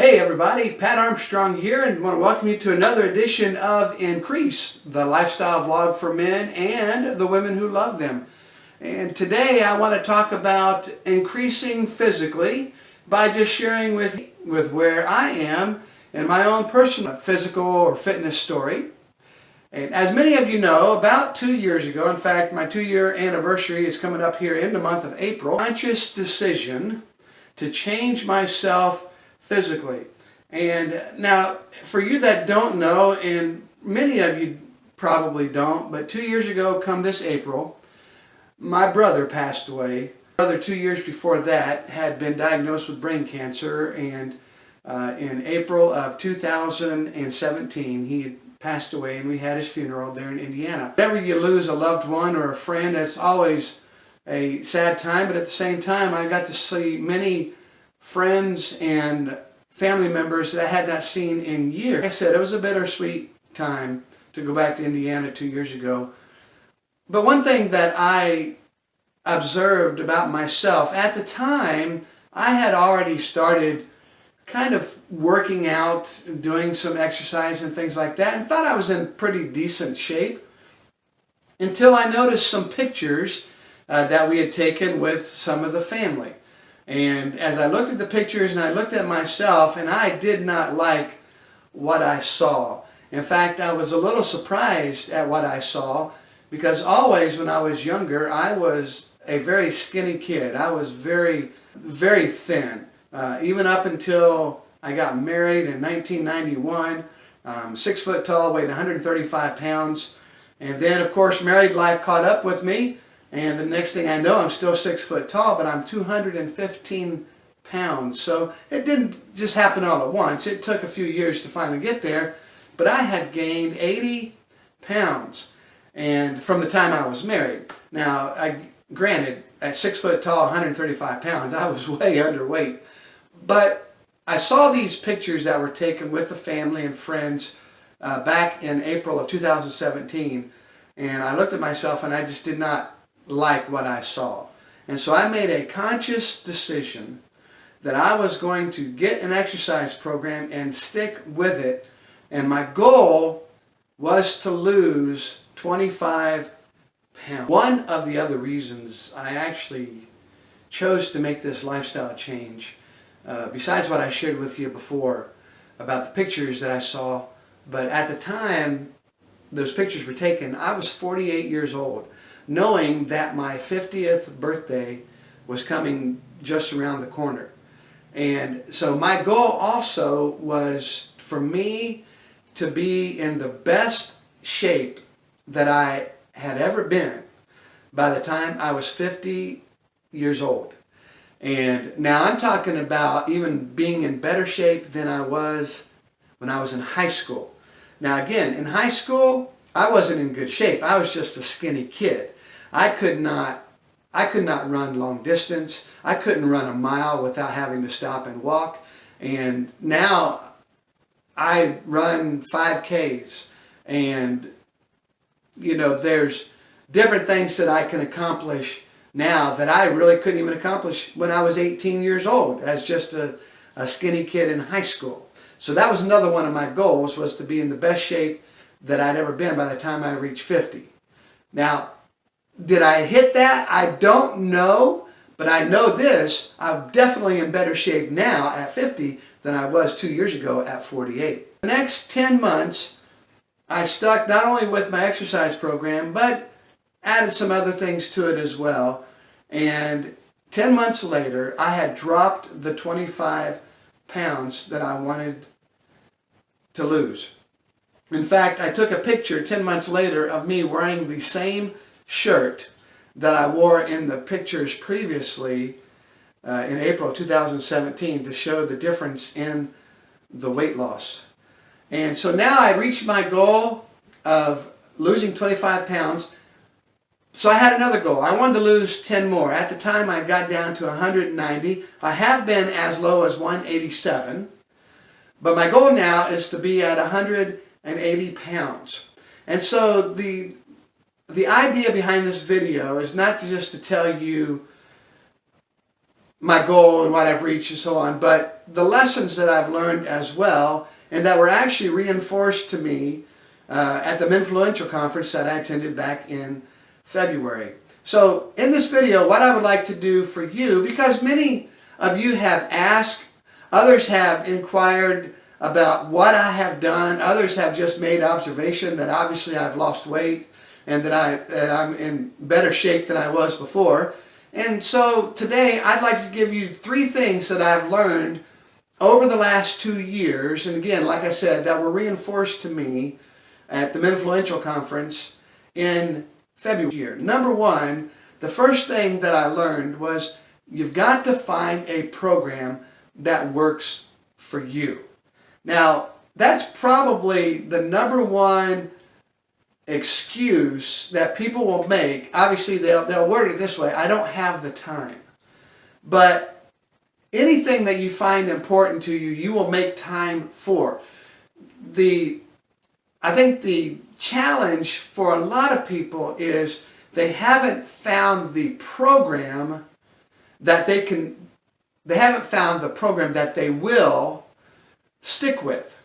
Hey everybody, Pat Armstrong here, and I want to welcome you to another edition of Increase, the lifestyle vlog for men and the women who love them. And today I want to talk about increasing physically by just sharing with where I am in my own personal physical or fitness story. And as many of you know, about 2 years ago, in fact my 2-year anniversary is coming up here in the month of April, conscious decision to change myself physically. And now, for you that don't know, and many of you probably don't, but 2 years ago, come this April, my brother passed away. My brother 2 years before that had been diagnosed with brain cancer, and in April of 2017, he had passed away, and we had his funeral there in Indiana. Whenever you lose a loved one or a friend, it's always a sad time, but at the same time, I got to see many friends and family members that I had not seen in years. Like I said, it was a bittersweet time to go back to Indiana 2 years ago. But one thing that I observed about myself, at the time, I had already started kind of working out, doing some exercise and things like that, and thought I was in pretty decent shape until I noticed some pictures that we had taken with some of the family. And as I looked at the pictures and I looked at myself, and I did not like what I saw. In fact, I was a little surprised at what I saw, because always when I was younger, I was a very skinny kid. I was very, very thin. Even up until I got married in 1991, 6 foot tall, weighed 135 pounds. And then, of course, married life caught up with me. And the next thing I know, I'm still 6 foot tall, but I'm 215 pounds. So it didn't just happen all at once. It took a few years to finally get there. But I had gained 80 pounds and from the time I was married. Now, granted, at 6 foot tall, 135 pounds, I was way underweight. But I saw these pictures that were taken with the family and friends back in April of 2017. And I looked at myself and I just did not like what I saw. And so I made a conscious decision that I was going to get an exercise program and stick with it. And my goal was to lose 25 pounds. One of the other reasons I actually chose to make this lifestyle change, besides what I shared with you before about the pictures that I saw, but at the time those pictures were taken, I was 48 years old, knowing that my 50th birthday was coming just around the corner. And so my goal also was for me to be in the best shape that I had ever been by the time I was 50 years old. And now I'm talking about even being in better shape than I was when I was in high school. Now again, in high school, I wasn't in good shape. I was just a skinny kid. I could not run long distance. I couldn't run a mile without having to stop and walk. And now I run 5Ks. And, you know, there's different things that I can accomplish now that I really couldn't even accomplish when I was 18 years old as just a skinny kid in high school. So that was another one of my goals, was to be in the best shape that I'd ever been by the time I reached 50. Now, did I hit that? I don't know, but I know this: I'm definitely in better shape now at 50 than I was 2 years ago at 48. The next 10 months, I stuck not only with my exercise program, but added some other things to it as well. And 10 months later, I had dropped the 25 pounds that I wanted to lose. In fact, I took a picture 10 months later of me wearing the same shirt that I wore in the pictures previously in April 2017 to show the difference in the weight loss. And so now I reached my goal of losing 25 pounds. So I had another goal. I wanted to lose 10 more. At the time I got down to 190. I have been as low as 187. But my goal now is to be at 180 pounds. And so the idea behind this video is not just to tell you my goal and what I've reached and so on, but the lessons that I've learned as well, and that were actually reinforced to me at the Menfluential conference that I attended back in February. So in this video, what I would like to do for you, because many of you have asked, others have inquired about what I have done, others have just made observation that obviously I've lost weight and that I'm in better shape than I was before. And so today I'd like to give you 3 things that I've learned over the last 2 years, and again, like I said, that were reinforced to me at the Menfluential conference in February. Number 1, the first thing that I learned was you've got to find a program that works for you. Now, that's probably the number 1 excuse that people will make. Obviously, they'll word it this way: I don't have the time. But anything that you find important to you, you will make time for. I think the challenge for a lot of people is they haven't found the program that they haven't found the program that they will stick with.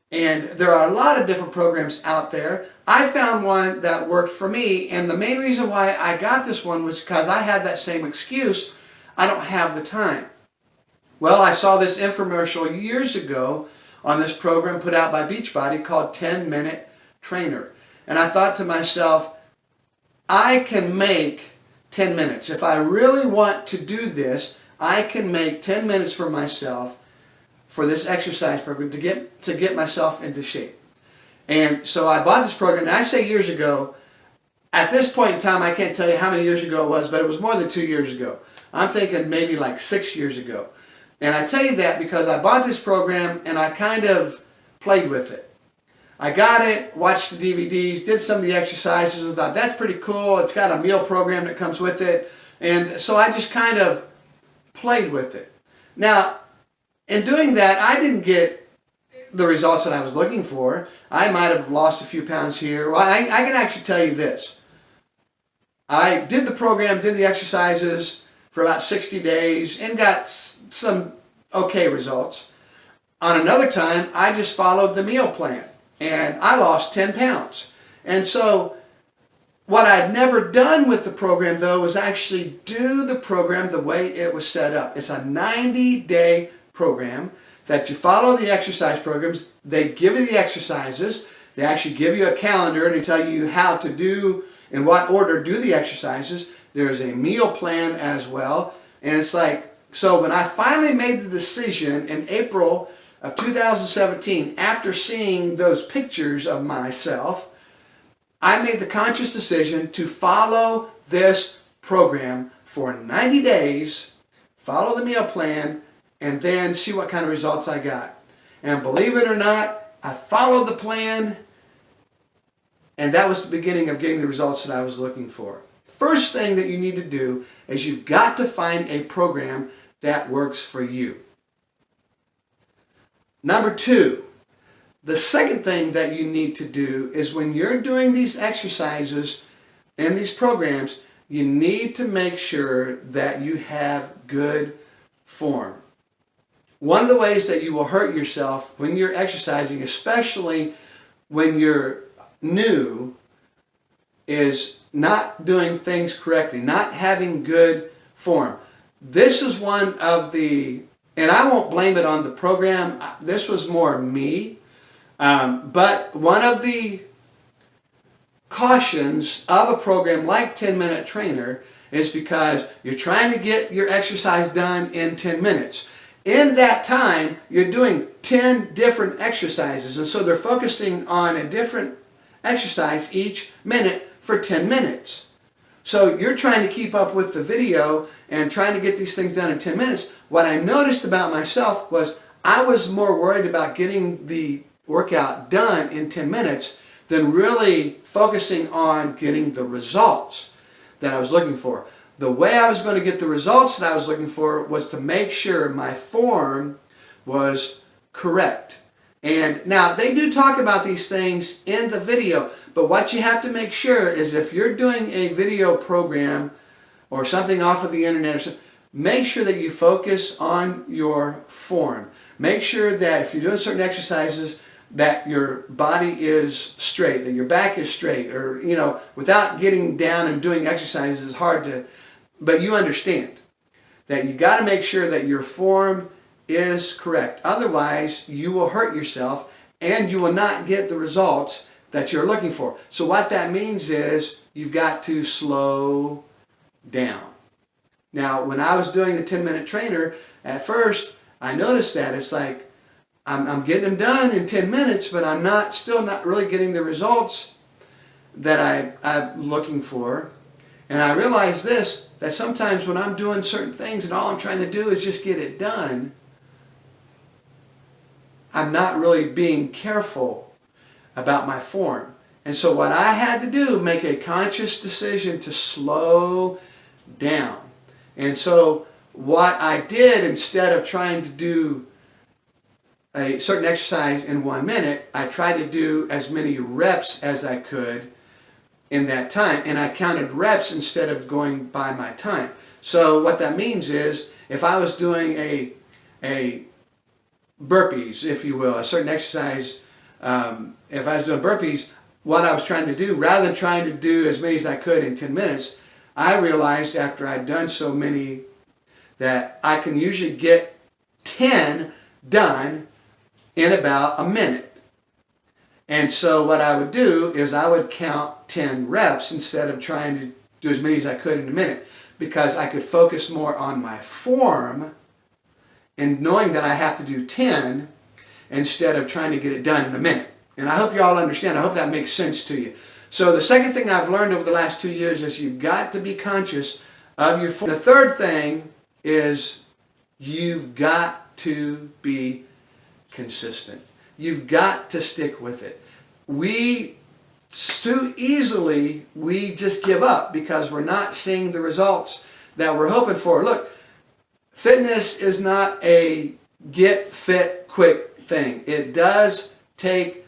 And there are a lot of different programs out there. I found one that worked for me, and the main reason why I got this one was because I had that same excuse: I don't have the time. Well, I saw this infomercial years ago on this program put out by Beachbody called 10-Minute Trainer. And I thought to myself, I can make 10 minutes. If I really want to do this, I can make 10 minutes for myself for this exercise program to get myself into shape. And so I bought this program, and I say years ago. At this point in time, I can't tell you how many years ago it was, but it was more than 2 years ago. I'm thinking maybe like 6 years ago. And I tell you that because I bought this program and I kind of played with it. I got it, watched the DVDs, did some of the exercises, and thought that's pretty cool. It's got a meal program that comes with it. And so I just kind of played with it. Now, in doing that, I didn't get the results that I was looking for. I might have lost a few pounds here. Well, I can actually tell you this. I did the program, did the exercises for about 60 days and got some okay results. On another time, I just followed the meal plan and I lost 10 pounds. And so what I'd never done with the program, though, was actually do the program the way it was set up. It's a 90-day program that you follow the exercise programs. They give you the exercises. They actually give you a calendar and they tell you how to do, in what order do the exercises. There's a meal plan as well. And it's like, so when I finally made the decision in April of 2017, after seeing those pictures of myself, I made the conscious decision to follow this program for 90 days, follow the meal plan, and then see what kind of results I got. And believe it or not, I followed the plan, and that was the beginning of getting the results that I was looking for. First thing that you need to do is you've got to find a program that works for you. Number 2, the second thing that you need to do is when you're doing these exercises and these programs, you need to make sure that you have good form. One of the ways that you will hurt yourself when you're exercising, especially when you're new, is not doing things correctly, not having good form. This is one of the, and I won't blame it on the program, this was more me, but one of the cautions of a program like 10-Minute Trainer is because you're trying to get your exercise done in 10 minutes. In that time, you're doing 10 different exercises, and so they're focusing on a different exercise each minute for 10 minutes. So you're trying to keep up with the video and trying to get these things done in 10 minutes. What I noticed about myself was I was more worried about getting the workout done in 10 minutes than really focusing on getting the results that I was looking for. The way I was going to get the results that I was looking for was to make sure my form was correct. And now they do talk about these things in the video, but what you have to make sure is if you're doing a video program or something off of the internet, make sure that you focus on your form. Make sure that if you're doing certain exercises, that your body is straight, that your back is straight, or, without getting down and doing exercises is hard to, but you understand that you got to make sure that your form is correct. Otherwise, you will hurt yourself and you will not get the results that you're looking for. So what that means is you've got to slow down. Now, when I was doing the 10-minute trainer, at first, I noticed that it's like, I'm getting them done in 10 minutes, but I'm still not really getting the results that I'm looking for. And I realized this, that sometimes when I'm doing certain things and all I'm trying to do is just get it done, I'm not really being careful about my form. And so what I had to do, make a conscious decision to slow down. And so what I did, instead of trying to do a certain exercise in 1 minute, I tried to do as many reps as I could in that time. And I counted reps instead of going by my time. So what that means is, if I was doing a burpees, if you will, a certain exercise, if I was doing burpees, what I was trying to do, rather than trying to do as many as I could in 10 minutes, I realized after I'd done so many that I can usually get 10 done in about a minute. And so what I would do is I would count 10 reps instead of trying to do as many as I could in a minute, because I could focus more on my form and knowing that I have to do 10 instead of trying to get it done in a minute. And I hope you all understand. I hope that makes sense to you. So the second thing I've learned over the last 2 years is you've got to be conscious of your form. The third thing is you've got to be consistent. You've got to stick with it. We just give up because we're not seeing the results that we're hoping for. Look, fitness is not a get fit quick thing. It does take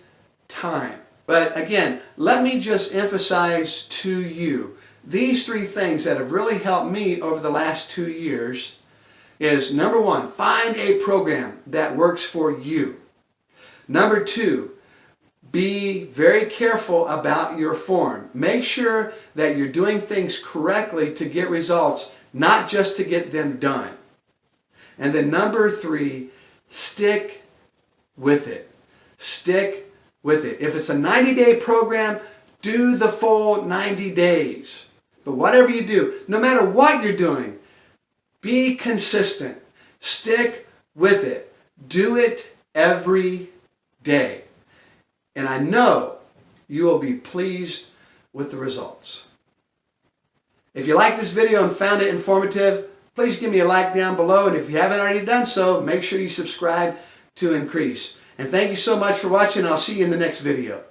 time. But again, let me just emphasize to you these 3 things that have really helped me over the last 2 years is, number 1, find a program that works for you. Number 2, be very careful about your form. Make sure that you're doing things correctly to get results, not just to get them done. And then number 3, stick with it. Stick with it. If it's a 90-day program, do the full 90 days. But whatever you do, no matter what you're doing, be consistent. Stick with it. Do it every day. And I know you will be pleased with the results. If you liked this video and found it informative, please give me a like down below. And if you haven't already done so, make sure you subscribe to Increase. And thank you so much for watching. I'll see you in the next video.